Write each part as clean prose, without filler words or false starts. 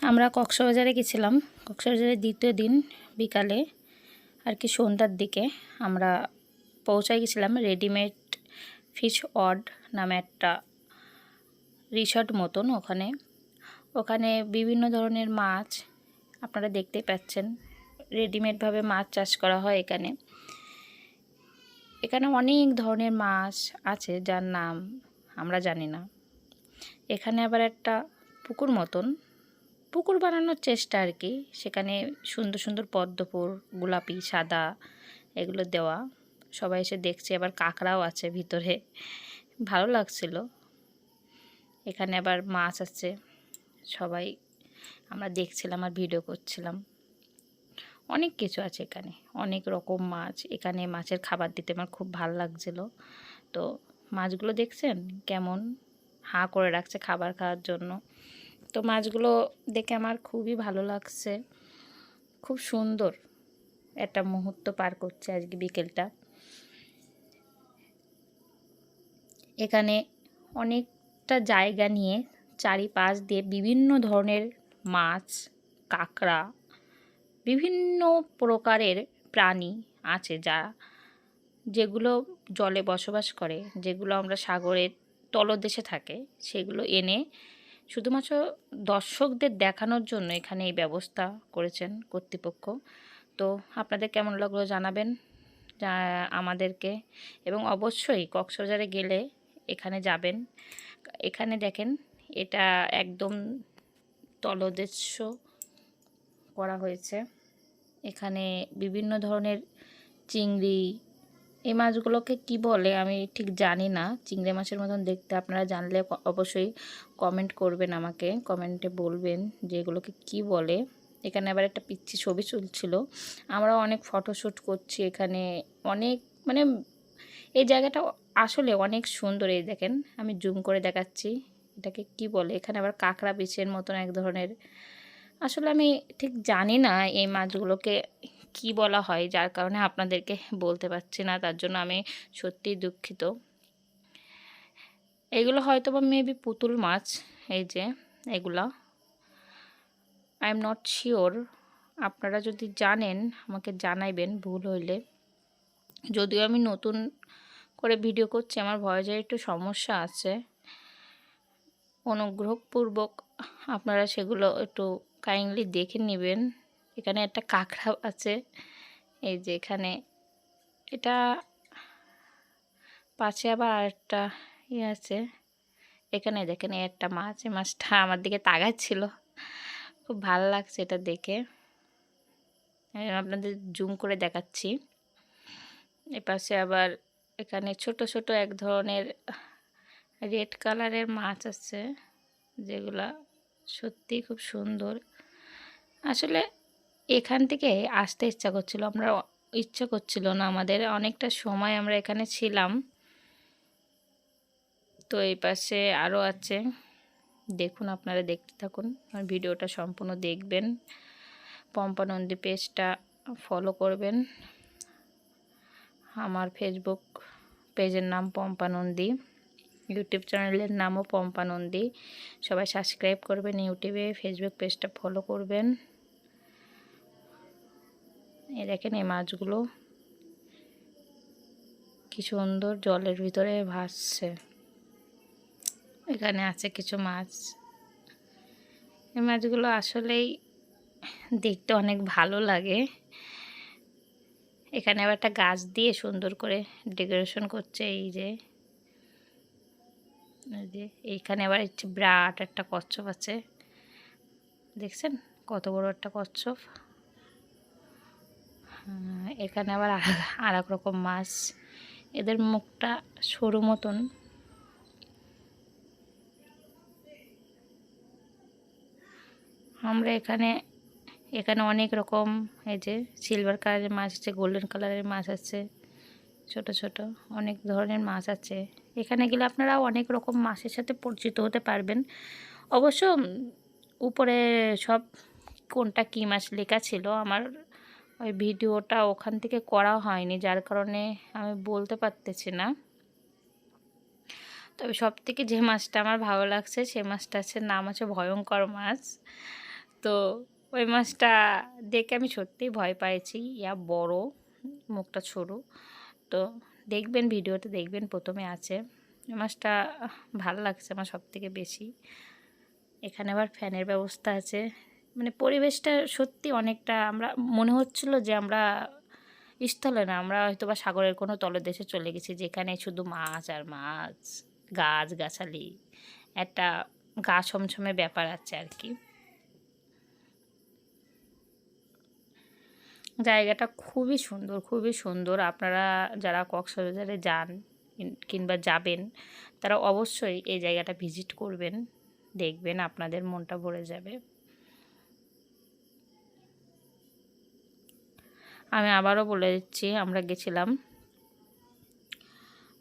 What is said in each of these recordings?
আমরা কক্সবাজারে গেছিলাম। কক্সবাজারের দ্বিতীয় দিন বিকালে আর কি সন্ধ্যার দিকে আমরা পৌঁছায় গেছিলাম রেডিমেড ফিশ ওয়ার্ল্ড নামে একটা রিসর্ট মতন। ওখানে বিভিন্ন ধরনের মাছ আপনারা দেখতেই পাচ্ছেন। রেডিমেডভাবে মাছ চাষ করা হয় এখানে অনেক ধরনের মাছ আছে যার নাম আমরা জানি না। এখানে আবার একটা পুকুর বানানোর চেষ্টা আর কি। সেখানে সুন্দর সুন্দর পদ্মফুল, গোলাপি, সাদা এগুলো দেওয়া। সবাই এসে দেখছে, আবার কাঁকড়াও আছে ভিতরে, ভালো লাগছিল। এখানে আবার মাছ আছে, সবাই আমরা দেখছিলাম আর ভিডিও করছিলাম। অনেক কিছু আছে এখানে, অনেক রকম মাছ। এখানে মাছের খাবার দিতে আমার খুব ভালো লাগছিল। তো মাছগুলো দেখছেন কেমন হাঁ করে রাখছে খাবার খাওয়ার জন্য। তো মাছগুলো দেখে আমার খুবই ভালো লাগছে। খুব সুন্দর একটা মুহূর্ত পার করছে আজকে বিকেলটা। এখানে অনেকটা জায়গা নিয়ে চারিপাশ দিয়ে বিভিন্ন ধরনের মাছ, কাঁকড়া, বিভিন্ন প্রকারের প্রাণী আছে যেগুলো জলে বসবাস করে, যেগুলো আমরা সাগরের তলদেশে থাকে, সেগুলো এনে শুধুমাত্র দর্শকদের দেখানোর জন্য এখানে এই ব্যবস্থা করেছেন কর্তৃপক্ষ। তো আপনাদের কেমন লাগলো জানাবেন আমাদেরকে, এবং অবশ্যই কক্সবাজারে গেলে এখানে যাবেন। এখানে দেখেন, এটা একদম তলদেশ করা হয়েছে। এখানে বিভিন্ন ধরনের চিংড়ি, এই মাছগুলোকে কি বলে আমি ঠিক জানি না। চিংড়ি মাছের মতন দেখতে, আপনারা জানলে অবশ্যই কমেন্ট করবেন, আমাকে কমেন্টে বলবেন যে এগুলোকে কী বলে। এখানে আবার একটা পিচ্ছি ছবি চলছিল, আমরা অনেক ফটোশ্যুট করছি এখানে। অনেক মানে এই জায়গাটা আসলে অনেক সুন্দর। এই দেখেন, আমি জুম করে দেখাচ্ছি, এটাকে কি বলে। এখানে আবার কাঁকড়া বিছের মতন এক ধরনের, আসলে আমি ঠিক জানি না এই মাছগুলোকে কি বলা হয়, যার কারণে আপনাদেরকে বলতে পারছি না। তার জন্য আমি সত্যিই দুঃখিত। এগুলো হয়তো বা মেবি পুতুল মাছ। এই যে এগুলা, আই এম নট শিওর। আপনারা যদি জানেন আমাকে জানাইবেন ভুল হইলে। যদিও আমি নতুন করে ভিডিও করছি, আমার ভয়েসের একটু সমস্যা আছে, অনুগ্রহপূর্বক আপনারা সেগুলো একটু কাইন্ডলি দেখে নেবেন। এখানে একটা কাঁকড়া আছে, এই যে এখানে, এটা পাশে আবার আরেকটা আছে। এখানে দেখেন একটা মাছ, এই মাছটা আমার দিকে তাকাচ্ছিল, খুব ভালো লাগছে এটা দেখে। আপনাদের জুম করে দেখাচ্ছি। এপাশে আবার এখানে ছোট ছোট এক ধরনের রেড কালারের মাছ আছে, যেগুলা সত্যি খুব সুন্দর। আসলে এখান থেকে আসতে ইচ্ছা করছিল না আমাদের। অনেকটা সময় আমরা এখানে ছিলাম। তো এই পাশে আরও আছে, দেখুন, আপনারা দেখতে থাকুন, আর ভিডিওটা সম্পূর্ণ দেখবেন। পম্পা নন্দী পেজটা ফলো করবেন। আমার ফেসবুক পেজের নাম পম্পা নন্দী, ইউটিউব চ্যানেলের নামও পম্পা নন্দী। সবাই সাবস্ক্রাইব করবেন ইউটিউবে, ফেসবুক পেজটা ফলো করবেন। এই দেখেন এই মাছগুলো কি সুন্দর জলের ভিতরে ভাসছে। এখানে আছে কিছু মাছ। এই মাছগুলো আসলেই দেখতে অনেক ভালো লাগে। এখানে আবার একটা গাছ দিয়ে সুন্দর করে ডেকোরেশন করছে। এই যে এইখানে আবার বিরাট একটা কচ্ছপ আছে, দেখছেন কত বড় একটা কচ্ছপ। এখানে আবার আর এক রকম মাছ, এদের মুখটা সরু মতন। আমরা এখানে অনেক রকম, এই যে সিলভার কালারের মাছ আছে, গোল্ডেন কালারের মাছ আছে, ছোট ছোট অনেক ধরনের মাছ আছে। এখানে গেলে আপনারা অনেক রকম মাছের সাথে পরিচিত হতে পারবেন। অবশ্য উপরে সব কোনটা কী মাছ লেখা ছিল, আমার ওই ভিডিওটা ওখান থেকে করা হয়নি, যার কারণে আমি বলতে পারতেছি না। তবে সব থেকে যে মাছটা আমার ভালো লাগছে, সে মাছটা আছে, নাম আছে ভয়ঙ্কর মাছ। তো ওই মাছটা দেখে আমি সত্যিই ভয় পেয়েছি। বড়, মুখটা ছোট। তো দেখবেন, ভিডিওতে দেখবেন, প্রথমে আছে। ওই মাছটা ভালো লাগছে আমার সবথেকে বেশি। এখানে আবার ফ্যানের ব্যবস্থা আছে। মানে পরিবেশটা সত্যি অনেকটা, আমরা মনে হচ্ছিল যে আমরা স্থলে না, আমরা হয়তোবা সাগরের কোনো তলদেশে চলে গেছি, যেখানে শুধু মাছ আর মাছ, গাছগাছালি, একটা গা ছমছমে ব্যাপার আছে আর কি। জায়গাটা খুবই সুন্দর, খুবই সুন্দর। আপনারা যারা কক্সবাজারে যান কিংবা যাবেন, তারা অবশ্যই এই জায়গাটা ভিজিট করবেন, দেখবেন, আপনাদের মনটা ভরে যাবে। আমি আবারও বলে দিচ্ছি, আমরা গেছিলাম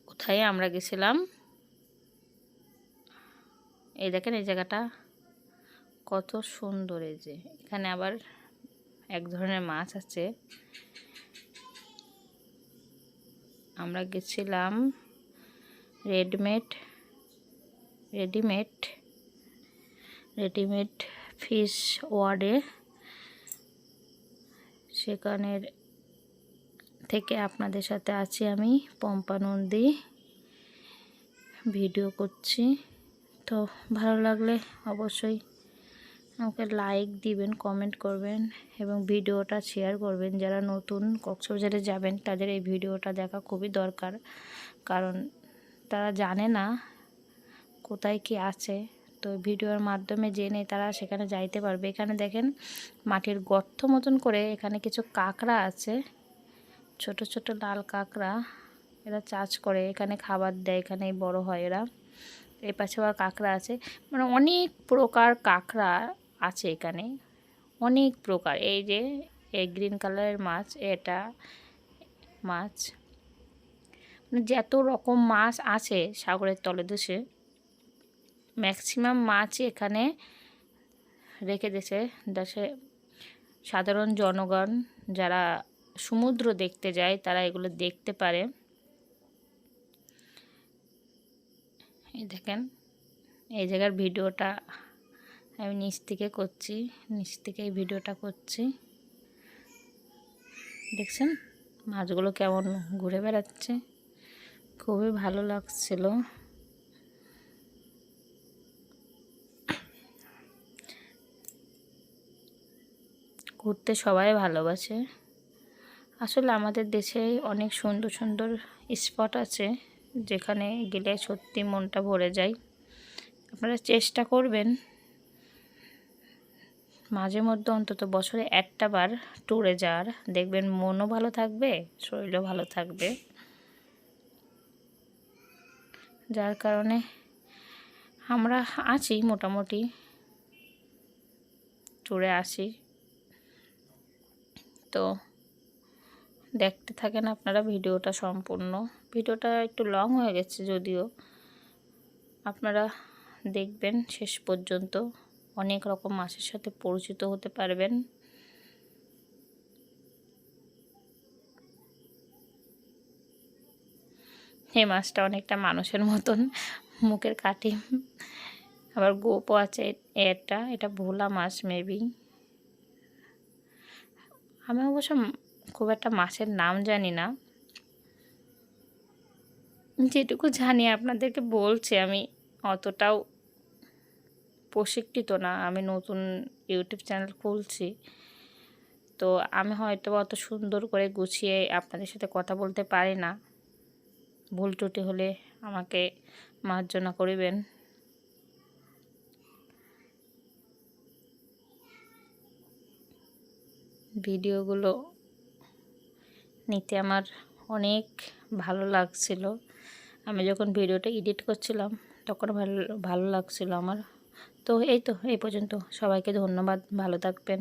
কোথায়? আমরা গেছিলাম, এই দেখেন এই জায়গাটা কত সুন্দর। এই যে এখানে আবার এক ধরনের মাছ আছে। আমরা গেছিলাম রেডিমেড ফিশ ওয়ার্ডে। সেখানের থেকে আপনাদের সাথে আছি আমি, পম্পা নন্দী, ভিডিও করছি। তো ভালো লাগলে অবশ্যই আমাকে লাইক দিবেন, কমেন্ট করবেন এবং ভিডিওটা শেয়ার করবেন। যারা নতুন কক্সবাজারে যাবেন তাদের এই ভিডিওটা দেখা খুবই দরকার, কারণ তারা জানে না কোথায় কি আছে। তো ভিডিওর মাধ্যমে জেনে তারা সেখানে যাইতে পারবে। এখানে দেখেন মাটির গর্ত মতন করে এখানে কিছু কাঁকড়া আছে, ছোট ছোট লাল কাঁকড়া। এরা চাষ করে, এখানে খাবার দেয়, এখানেই বড় হয় এরা। এই পাশে আবার কাঁকড়া আছে, মানে অনেক প্রকার কাঁকড়া আছে এখানে, অনেক প্রকার। এই যে এই গ্রিন কালারের মাছ, এটা মাছ, মানে যত রকম মাছ আছে সাগরের তলদেশে, ম্যাক্সিমাম মাছই এখানে রেখে দিয়েছে। দেশে সাধারণ জনগণ যারা সমুদ্র দেখতে যায় তারা এগুলো দেখতে পারে। এই দেখেন এই জায়গার ভিডিওটা আমি নিচ থেকে করছি, নিচ থেকে এই ভিডিওটা করছি। দেখছেন মাছগুলো কেমন ঘুরে বেড়াচ্ছে, খুবই ভালো লাগছিল। ঘুরতে সবাই ভালোবাসে। আসলে আমাদের দেশে অনেক সুন্দর সুন্দর স্পট আছে, যেখানে গেলে সত্যি মনটা ভরে যায়। আপনারা চেষ্টা করবেন মাঝে মধ্যে, অন্তত বছরে একটা বার ট্যুরে যাওয়ার। দেখবেন মনও ভালো থাকবে, শরীরও ভালো থাকবে। যার কারণে আমরা আছি, মোটামুটি ট্যুরে আসি। তো দেখতে থাকেন আপনারা ভিডিওটা সম্পূর্ণ। ভিডিওটা একটু লং হয়ে গেছে যদিও, আপনারা দেখবেন শেষ পর্যন্ত, অনেক রকম মাছের সাথে পরিচিত হতে পারবেন। এই মাছটা অনেকটা মানুষের মতন, মুখের কাঠি, আবার গোপও আছে। এটা ভোলা মাছ মেবি। আমি অবশ্য খুব একটা মাছের নাম জানি না, যেটুকু জানি আপনাদেরকে বলছি। আমি অতটাও প্রশিক্ষিত না, আমি নতুন ইউটিউব চ্যানেল খুলছি। তো আমি হয়তো অত সুন্দর করে গুছিয়ে আপনাদের সাথে কথা বলতে পারি না। ভুল ত্রুটি হলে আমাকে মার্জনা করিবেন। ভিডিওগুলো নিতে আমার অনেক ভালো লাগছিল। আমি যখন ভিডিওটা এডিট করছিলাম তখন ভালো লাগছিল আমার। তো এই পর্যন্ত। সবাইকে ধন্যবাদ, ভালো থাকবেন।